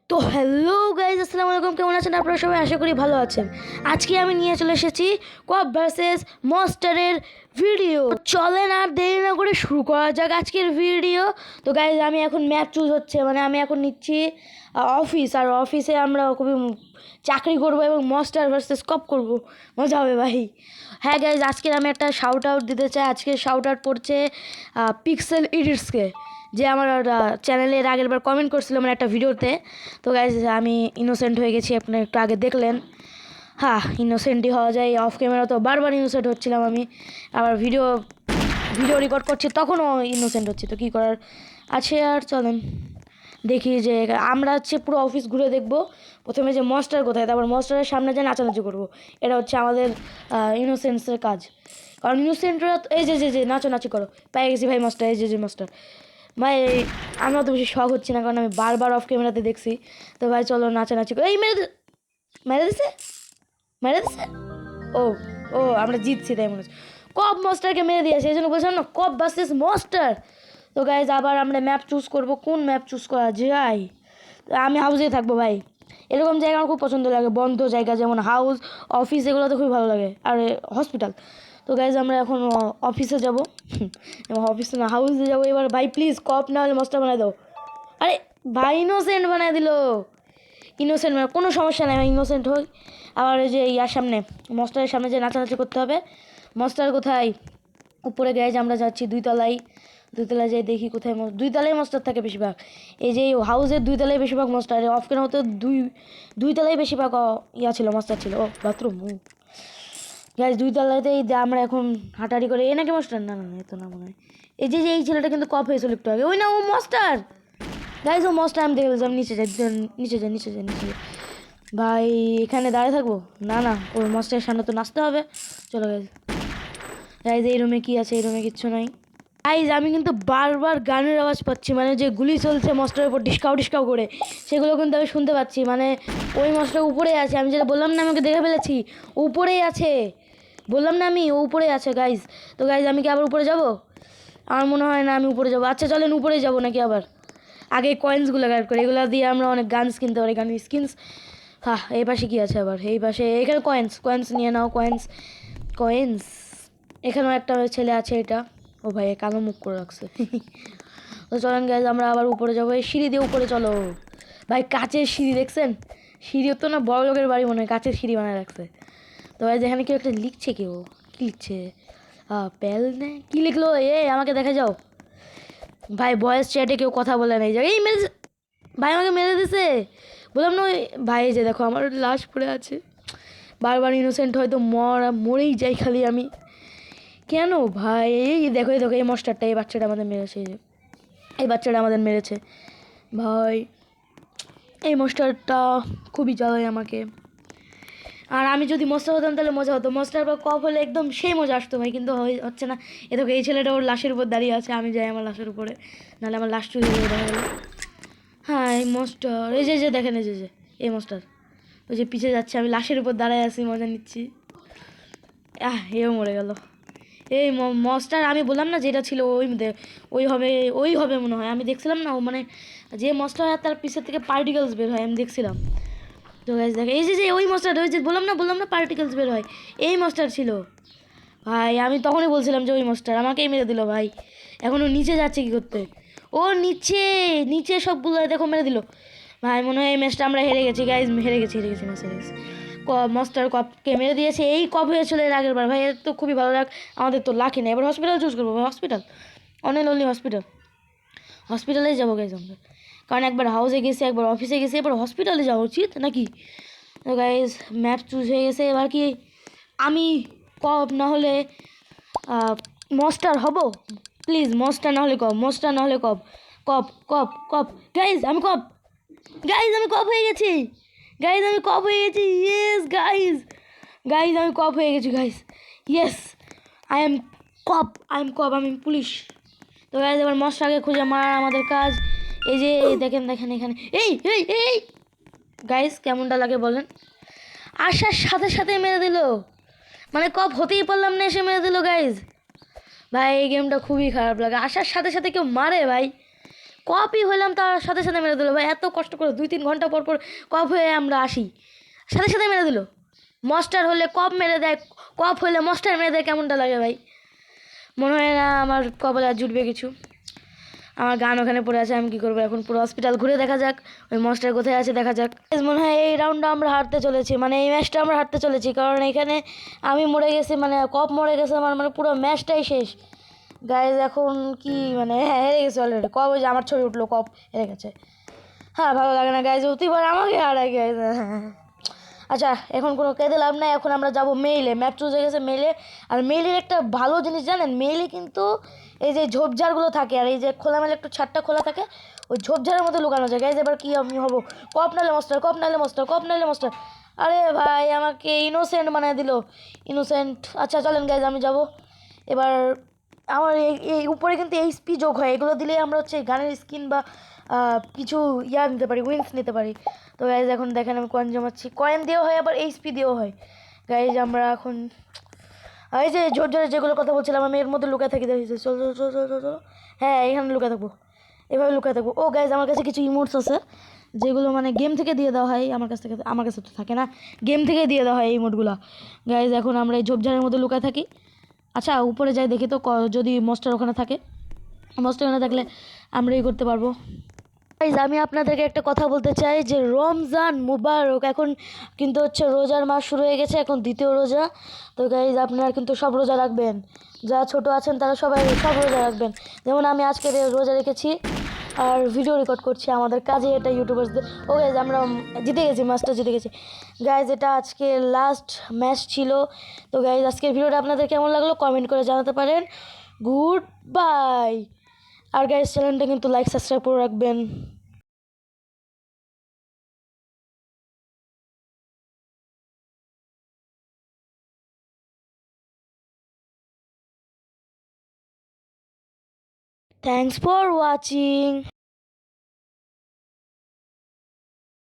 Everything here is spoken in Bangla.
তো হ্যালো গাইজ, আসসালামু আলাইকুম। কেমন আছেন আপনারা সবাই? আশা করি ভালো আছেন। আজকে আমি নিয়ে চলে এসেছি কপ ভার্সেস মনস্টারের ভিডিও। চলেন আর দেরি না করে শুরু করা যাক আজকের ভিডিও। তো গাইজ, আমি এখন ম্যাপ চুজ হচ্ছে, মানে আমি এখন নিচ্ছি অফিস। আর অফিসে আমরা খুবই চাকরি করবো এবং মনস্টার ভার্সেস কপ করব। মজা হবে ভাই। হ্যাঁ গাইজ, আজকের আমি একটা শাউট আউট দিতে চাই। আজকে শাউট আউট পড়ছে পিক্সেল এডিটসকে, যে আমার চ্যানেলের আগের বার কমেন্ট করছিল মানে একটা ভিডিওতে। তো গাইজ, আমি ইনোসেন্ট হয়ে গেছি, আপনি একটু আগে দেখলেন। হ্যাঁ, ইনোসেন্টই হওয়া যায়। অফ ক্যামেরা তো বারবার ইনোসেন্ট হচ্ছিলাম আমি, আবার ভিডিও রেকর্ড করছি তখনও ইনোসেন্ট হচ্ছে। তো কী করার আছে আর, চলেন দেখি যে আমরা হচ্ছে পুরো অফিস ঘুরে দেখবো। প্রথমে যে মনস্টার কোথায়, তারপর মনস্টারের সামনে যে নাচানাচি করবো। এটা হচ্ছে আমাদের ইনোসেন্সের কাজ। কারণ ইনোসেন্টরা এই যে নাচানাচি করো, পেয়ে গেছি ভাই মনস্টার। এই যে মনস্টার ভাই, আমার তো বেশি শখ হচ্ছে না, কারণ আমি বারবার অফ ক্যামেরাতে দেখছি। তো ভাই চলো নাচানাচি করো। এই মেরে দিছে মেরে দিছে ও ও আমরা জিতছি তাই মনে হচ্ছে। কপ মনস্টারকে মেরে দিয়েছে, এই জন্য বলছিলাম না, কপ ভার্সেস মনস্টার। তো গাইজ, আবার আমরা ম্যাপ চুজ করব। কোন ম্যাপ চুজ করা যায়? আমি হাউসেই থাকবো ভাই। এরকম জায়গা আমার খুব পছন্দ লাগে, বন্ধ জায়গা, যেমন হাউস, অফিস, এগুলো তো খুবই ভালো লাগে। আর হসপিটাল। তো গাইজ, আমরা এখন অফিসে যাব। এবং অফিসে না, হাউসে যাবো এবার। ভাই প্লিজ কপ না হলে মনস্টার বানাই দাও। আরে ভাই, ইনোসেন্ট বানাই দিল। ইনোসেন্ট মানে কোনো সমস্যা নেই, আমি ইনোসেন্ট হই। আবার ওই যে ইয়ার সামনে, মনস্টারের সামনে যে নাচানাচি করতে হবে। মনস্টার কোথায়? উপরে গাইজ আমরা যাচ্ছি দুইতলায় যাই, দেখি কোথায় দুইতলায় মনস্টার থাকে বেশিরভাগ। এই যে হাউসের দুইতলায় বেশিরভাগ মনস্টার, অফ কেন হতো দুইতলায় বেশিরভাগ ইয়া ছিল, মনস্টার ছিল। ও বাথরুম গাইজ, দুইতলাতেই আমরা এখন হাঁটাহাঁটি করে। এ নাকি মনস্টার? না না না, এ তো না মনে হয়। এই যে এই ছেলেটা কিন্তু কপ হয়েছিল একটু আগে, ওই না ও মনস্টার। গাইজ ও মনস্টার, আমি দেখে ফেলছি। আমি নিচে যাই, নিচে যাই। ভাই এখানে দাঁড়িয়ে থাকবো? না না, ওই মনস্টারের সামনে তো নাচতে হবে। চলো গাইজ। গাইজ, এই রুমে কি আছে? এই রুমে কিচ্ছু নাই। গাইজ, আমি কিন্তু বারবার গানের আওয়াজ পাচ্ছি, মানে যে গুলি চলছে মনস্টারের উপর ডিসকাউ করে, সেগুলো কিন্তু আমি শুনতে পাচ্ছি। মানে ওই মনস্টার উপরেই আছে, আমি যেটা বললাম না, আমাকে দেখে ফেলেছি। উপরেই আছে, বললাম না আমি, ও উপরেই আছে গাইজ। তো গাইজ, আমি কি আবার উপরে যাব? আমার মনে হয় না আমি উপরে যাবো। আচ্ছা চলেন উপরে যাবো নাকি আবার। আগে কয়েন্সগুলো কালেক্ট করি, এগুলো দিয়ে আমরা অনেক গানস কিনতে পারি, গান স্কিনস। হ্যাঁ, এই পাশে কী আছে আবার? এই পাশে এখানে কয়েন্স নিয়ে নাও। কয়েন্স এখানেও একটা ছেলে আছে। এটা ও ভাই, কালো মুখ করে রাখছে। তো চলেন গাইজ, আমরা আবার উপরে যাবো। এই সিঁড়ি দিয়ে উপরে চলো ভাই। কাচের সিঁড়ি দেখছেন? সিঁড়ি তো না, বড় লোকের বাড়ি মনে হয়, কাচের সিঁড়ি বানায় রাখছে। তো ভাই, যেখানে কেউ একটা লিখছে, কেউ কী লিখছে? প্যাল নে কী লিখলো? আমাকে দেখা যাও ভাই। ভয়েস চ্যাটে কেউ কথা বলে না এই জায়গায়। এই মেরে ভাই, আমাকে মেরে দিছে। বললাম না ওই ভাই, যে দেখো আমার লাশ পড়ে আছে। বারবার ইনোসেন্ট হয়তো মরেই যাই খালি আমি। কেন ভাই? এই দেখো এই মনস্টারটা, এই বাচ্চাটা আমাদের মেরেছে। এই বাচ্চাটা আমাদের মেরেছে ভাই। এই মনস্টারটা খুবই জ্বালায় আমাকে। আর আমি যদি মনস্টার হতাম তাহলে মজা হতো। মনস্টার বা কপ হলে একদম সেই মজা আসতো ভাই, কিন্তু হচ্ছে না। এ দেখো, এই ছেলেটা ওর লাশের উপর দাঁড়িয়ে আছে, আমি যাই আমার লাশের উপরে, নাহলে আমার লাশ চুরি হয়ে দেখা গেলো। হ্যাঁ, এই মনস্টার, এই যে দেখেন, এই যে এই মনস্টার ওই যে পিছিয়ে যাচ্ছে, আমি লাশের উপর দাঁড়ায় আছি, মজা নিচ্ছি। এও মরে গেল। এই মনস্টার, আমি বললাম না যেটা ছিল ওই হবে মনে হয়। আমি দেখছিলাম না, ও মানে যে মনস্টার হয় তার পিছের থেকে পার্টিকেলস বের হয়, আমি দেখছিলাম। তো গাইস দেখে, এই যে ওই মনস্টার, ওই যে বললাম না পার্টিকেলস বের হয়, এই মনস্টার ছিল ভাই। আমি তখনই বলছিলাম যে ওই মনস্টার, আমাকেই মেরে দিল ভাই। এখন ও নিচে যাচ্ছে কি করতে? ও নিচে সবগুলো দেখো মেরে দিল ভাই। মনে হয় এই ম্যাচটা আমরা হেরে গেছি গাইজ, হেরে গেছি ম্যাচ হেরে গেছি। মনস্টার কপকে মেরে দিয়েছে। এই কপ হয়েছিল এর আগের বার ভাই, এর তো খুবই ভালো লাগ। আমাদের তো লাকি নেই। এবার হসপিটাল চুজ করবো ভাই, হসপিটাল, অনলি হসপিটালে যাবো গাইজ আমরা। কারণ একবার হাউসে গেছি, একবার অফিসে গেছি, এবার হসপিটালে যাওয়া উচিত নাকি? তো গাইজ, ম্যাপ চুজ হয়ে গেছে। এবার কি আমি কপ না হলে মনস্টার হব? প্লিজ মনস্টার না হলে কপ। কপ গাইজ, আমি কপ। আমি কপ হয়ে গেছি। ইয়েস আমি কপ হয়ে গেছি গাইজ। ইয়েস, আই এম কপ। আমি পুলিশ। তো গাইজ, এবার মনস্টারকে খুঁজে মারা আমাদের কাজ। এই যে দেখেন এখানে। এই গাইজ, কেমনটা লাগে বলেন? আসার সাথে সাথে মেরে দিল, মানে কপ হতেই পারলাম না, এসে মেরে দিল গাইজ। ভাই এই গেমটা খুবই খারাপ লাগে, আসার সাথে সাথে কেউ মারে ভাই, কপই হলাম তার সাথে সাথে মেরে দিল ভাই। এত কষ্ট করে 2-3 ঘন্টা পর পর কপ হয়ে আমরা আসি, সাথে সাথে মেরে দিল। মস্টার হলে কপ মেরে দেয়, কপ হলে মস্টার মেরে দেয়, কেমনটা লাগে ভাই? মনে হয় না আমার কপালে আর জুটবে কিছু। আমার গান ওখানে পড়ে আছে, আমি কী করবো এখন? পুরো হসপিটাল ঘুরে দেখা যাক ওই মস্টার কোথায় আছে, দেখা যাক। মনে হয় এই রাউন্ডটা আমরা হারতে চলেছি, মানে এই ম্যাচটা আমরা হারতে চলেছি, কারণ এখানে আমি মরে গেছি, মানে কপ মরে গেছে আমার, মানে পুরো ম্যাচটাই শেষ গাইজ। এখন কি মানে, হ্যাঁ হেরে গেছে অলরেডি। কপ ওই যে আমার ছবি উঠলো, কপ হেরে গেছে। হ্যাঁ ভালো লাগে না গাইজ, হতেই পারে আমাকে হারাই গাইজ। আচ্ছা এখন কোনো কেঁদে লাভ নাই, এখন আমরা যাব মেইলে। ম্যাপ চুজ হয়ে গেছে মেইলে। আর মেইলের একটা ভালো জিনিস জানেন, মেইলে কিন্তু এই যে ঝোপঝাড়গুলো থাকে, আর এই যে খোলামেলা একটু ছাদটা খোলা থাকে, ওই ঝোপঝাড়ের মধ্যে লুকানো যায় গাইজ। এবার কি আমি হবো? কপ নাইলে মাস্টার, কপ নাইলে মাস্টার, কপ নাইলে মাস্টার। আরে ভাই আমাকে ইনোসেন্ট বানিয়ে দিল, ইনোসেন্ট। আচ্ছা চলেন গাইজ, আমি যাব এবার। আমার এই উপরে কিন্তু এইচপি যোগ হয়, এগুলো দিলেই আমরা হচ্ছে গানের স্কিন বা কিছু নিতে পারি, উইন্স নিতে পারি। তো গাইজ এখন দেখেন আমি কয়েন জমাচ্ছি, কয়েন দিয়েও হয় আবার এইচপি দিয়েও হয় গাইজ। আমরা এখন এই যে ঝোর ঝোরে যেগুলো কথা বলছিলাম, আমি এর মধ্যে লুকায় থাকি, দেখি চলো চলো চলো চলো চলো। হ্যাঁ এখানে লুকায় থাকবো, এভাবে লুকায় থাকবো। ও গাইজ আমার কাছে কিছু ইমোটস আছে, যেগুলো মানে গেম থেকে দিয়ে দেওয়া হয়, আমার কাছে তো থাকে না, গেম থেকে দিয়ে দেওয়া হয় এই ইমোটগুলো গাইজ। এখন আমরা এই ঝোপঝাড়ের মধ্যে লুকায় থাকি। আচ্ছা উপরে যাই দেখি তো, যদি মস্টার ওখানে থাকে, মস্টার ওখানে থাকলে আমরা এই করতে পারবো। গাইজ আমি আপনাদেরকে একটা কথা বলতে চাই যে রমজান মুবারক। এখন কিন্তু হচ্ছে রোজার মাস শুরু হয়ে গেছে, এখন দ্বিতীয় রোজা। তো গাইজ আপনারা কিন্তু সব রোজা রাখবেন, যারা ছোট আছেন তারা সবাই সব রোজা রাখবেন। যেমন আমি আজকে রোজা রেখেছি আর ভিডিও রেকর্ড করছি, আমাদের কাজে এটা ইউটিউবার্সদের। ও গাইজ আমরা জিতে গেছি, ম্যাচটা জিতে গেছি গাইজ। এটা আজকে লাস্ট ম্যাচ ছিল। তো গাইজ আজকের ভিডিওটা আপনাদের কেমন লাগলো কমেন্ট করে জানাতে পারেন। Good bye. আর গাইজ চ্যানেলটা কিন্তু লাইক সাবস্ক্রাইব করে রাখবেন। Thanks for watching.